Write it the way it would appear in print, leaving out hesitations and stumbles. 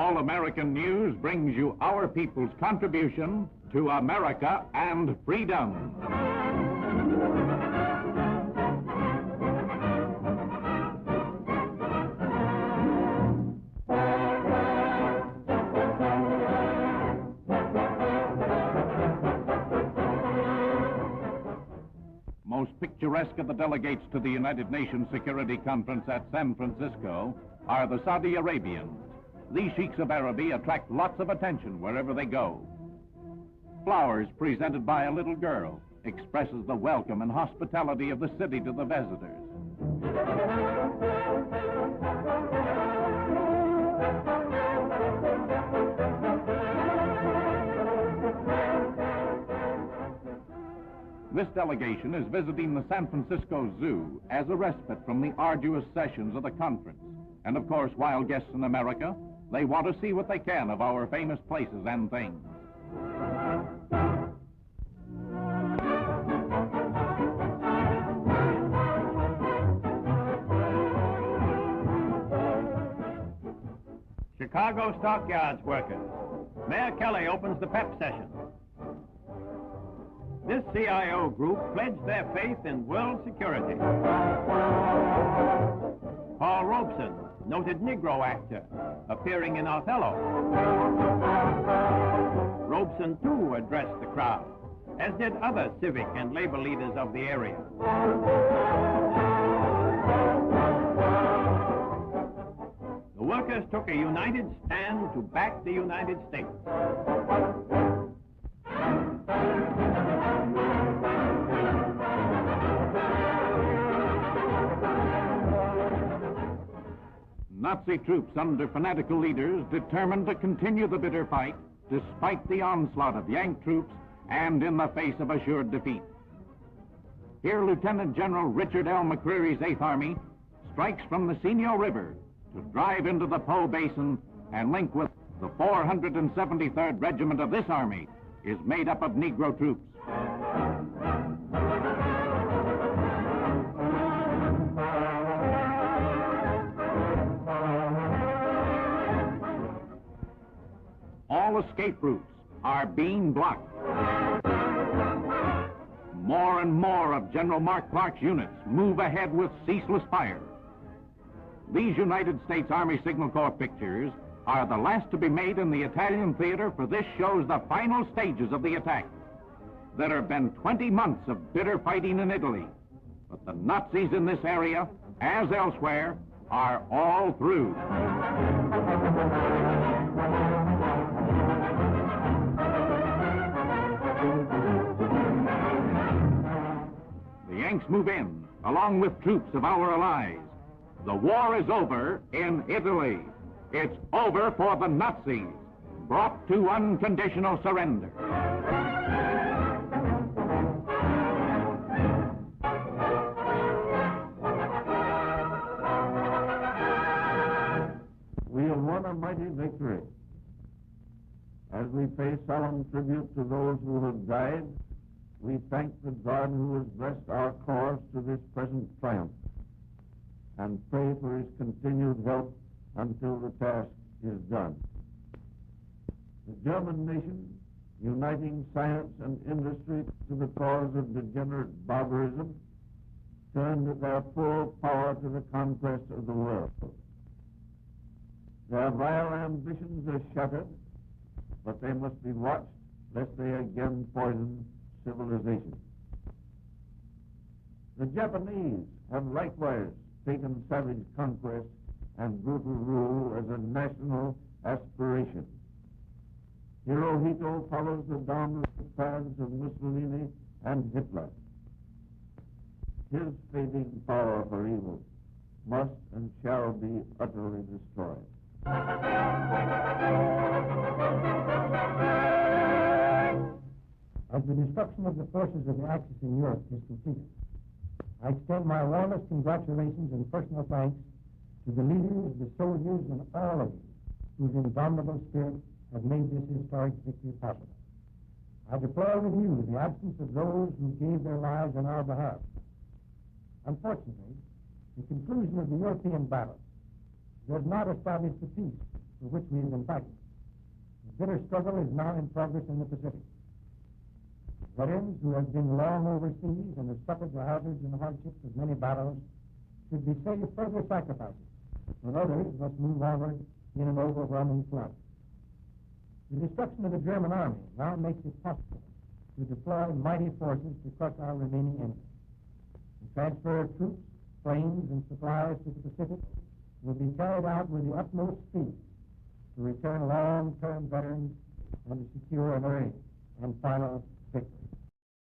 All American News brings you our people's contribution to America and freedom. Most picturesque of the delegates to the United Nations Security Conference at San Francisco are the Saudi Arabians. These sheiks of Araby attract lots of attention wherever they go. Flowers presented by a little girl expresses the welcome and hospitality of the city to the visitors. This delegation is visiting the San Francisco Zoo as a respite from the arduous sessions of the conference. And of course, while guests in America, they want to see what they can of our famous places and things. Chicago Stockyards workers. Mayor Kelly opens the PEP session. This CIO group pledged their faith in world security. Paul Robeson, noted Negro actor, appearing in Othello. Robeson, too, addressed the crowd, as did other civic and labor leaders of the area. The workers took a united stand to back the United States. Nazi troops under fanatical leaders determined to continue the bitter fight despite the onslaught of Yank troops and in the face of assured defeat. Here, Lieutenant General Richard L. McCreary's 8th Army strikes from the Senio River to drive into the Po Basin and link with the 473rd Regiment of this army is made up of Negro troops. All escape routes are being blocked. More and more of General Mark Clark's units move ahead with ceaseless fire. These United States Army Signal Corps pictures are the last to be made in the Italian theater, for this shows the final stages of the attack. There have been 20 months of bitter fighting in Italy, but the Nazis in this area, as elsewhere, are all through. The Yanks move in, along with troops of our allies. The war is over in Italy. It's over for the Nazis, brought to unconditional surrender. We have won a mighty victory. As we pay solemn tribute to those who have died, we thank the God who has blessed our cause to this present triumph, and pray for his continued help until the task is done. The German nation, uniting science and industry to the cause of degenerate barbarism, turned their full power to the conquest of the world. Their vile ambitions are shattered, but they must be watched lest they again poison civilization. The Japanese have likewise taken savage conquest and brutal rule as a national aspiration. Hirohito follows the downward paths of Mussolini and Hitler. His fading power for evil must and shall be utterly destroyed. As the destruction of the forces of the Axis in Europe is completed, I extend my warmest congratulations and personal thanks to the leaders, the soldiers, and all of you whose indomitable spirit have made this historic victory possible. I deplore with you the absence of those who gave their lives on our behalf. Unfortunately, the conclusion of the European battle does not establish the peace for which we have been fighting. The bitter struggle is now in progress in the Pacific. Veterans who have been long overseas and have suffered the hazards and hardships of many battles should be saved further sacrifices, when others must move onward in an overwhelming flood. The destruction of the German army now makes it possible to deploy mighty forces to crush our remaining enemies. The transfer of troops, planes, and supplies to the Pacific will be carried out with the utmost speed to return long-term veterans and to secure an early and final victory.